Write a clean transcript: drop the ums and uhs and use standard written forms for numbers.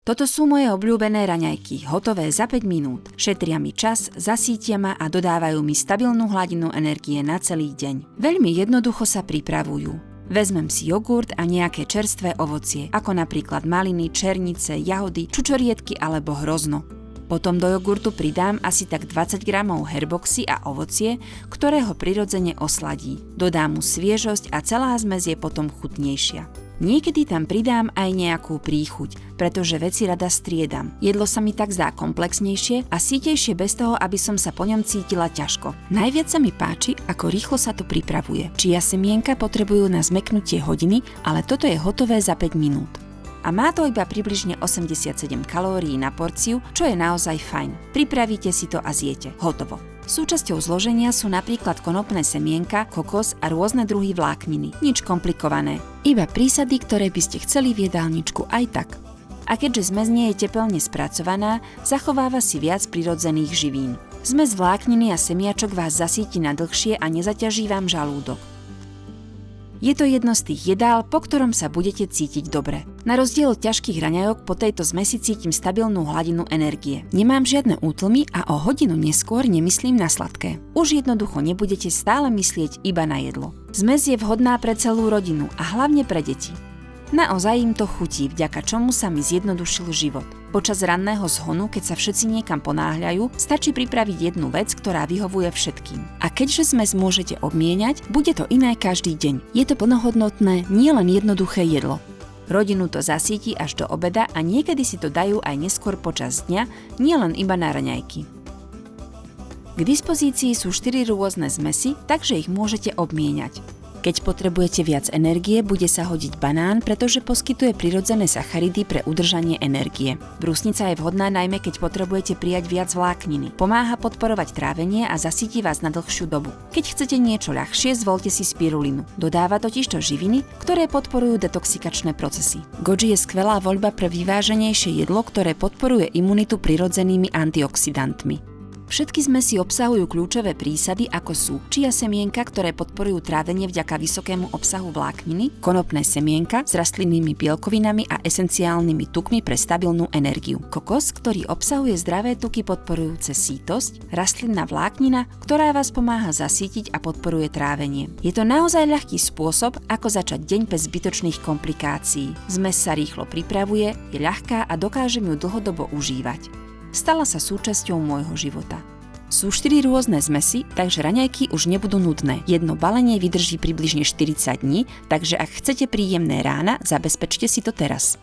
Toto sú moje obľúbené raňajky, hotové za 5 minút. Šetria mi čas, zasítia ma a dodávajú mi stabilnú hladinu energie na celý deň. Veľmi jednoducho sa pripravujú. Vezmem si jogurt a nejaké čerstvé ovocie, ako napríklad maliny, černice, jahody, čučoriedky alebo hrozno. Potom do jogurtu pridám asi tak 20 gramov herboxy a ovocie, ktoré ho prirodzene osladí. Dodám mu sviežosť a celá zmes je potom chutnejšia. Niekedy tam pridám aj nejakú príchuť, pretože veci rada striedam. Jedlo sa mi tak zdá komplexnejšie a sítejšie bez toho, aby som sa po ňom cítila ťažko. Najviac sa mi páči, ako rýchlo sa to pripravuje. Čia semienka potrebujú na zmäknutie hodiny, ale toto je hotové za 5 minút. A má to iba približne 87 kalórií na porciu, čo je naozaj fajn. Pripravíte si to a zjete. Hotovo. Súčasťou zloženia sú napríklad konopné semienka, kokos a rôzne druhy vlákniny. Nič komplikované. Iba prísady, ktoré by ste chceli v jedálničku aj tak. A keďže zmes nie je tepelne spracovaná, zachováva si viac prirodzených živín. Zmes vlákniny a semiačok vás zasíti na dlhšie a nezaťaží vám žalúdok. Je to jedno z tých jedál, po ktorom sa budete cítiť dobre. Na rozdiel od ťažkých raňajok po tejto zmesi cítim stabilnú hladinu energie. Nemám žiadne útlmy a o hodinu neskôr nemyslím na sladké. Už jednoducho nebudete stále myslieť iba na jedlo. Zmes je vhodná pre celú rodinu a hlavne pre deti. Naozaj im to chutí, vďaka čomu sa mi zjednodušil život. Počas ranného zhonu, keď sa všetci niekam ponáhľajú, stačí pripraviť jednu vec, ktorá vyhovuje všetkým. A keďže zmes môžete obmieniať, bude to iné každý deň. Je to plnohodnotné, nielen jednoduché jedlo. Rodinu to zasíti až do obeda a niekedy si to dajú aj neskôr počas dňa, nielen iba na raňajky. K dispozícii sú 4 rôzne zmesy, takže ich môžete obmieniať. Keď potrebujete viac energie, bude sa hodiť banán, pretože poskytuje prirodzené sacharidy pre udržanie energie. Brusnica je vhodná najmä keď potrebujete prijať viac vlákniny. Pomáha podporovať trávenie a zasíti vás na dlhšiu dobu. Keď chcete niečo ľahšie, zvolte si spirulinu. Dodáva totižto živiny, ktoré podporujú detoxikačné procesy. Goji je skvelá voľba pre vyváženejšie jedlo, ktoré podporuje imunitu prirodzenými antioxidantmi. Všetky zmesi obsahujú kľúčové prísady, ako sú chia semienka, ktoré podporujú trávenie vďaka vysokému obsahu vlákniny, konopné semienka s rastlinnými bielkovinami a esenciálnymi tukmi pre stabilnú energiu, kokos, ktorý obsahuje zdravé tuky podporujúce sítosť, rastlinná vláknina, ktorá vás pomáha zasítiť a podporuje trávenie. Je to naozaj ľahký spôsob, ako začať deň bez zbytočných komplikácií. Zmes sa rýchlo pripravuje, je ľahká a dokážem ju dlhodobo užívať. Stala sa súčasťou môjho života. Sú 4 rôzne zmesy, takže raňajky už nebudú nudné. Jedno balenie vydrží približne 40 dní, takže ak chcete príjemné rána, zabezpečte si to teraz.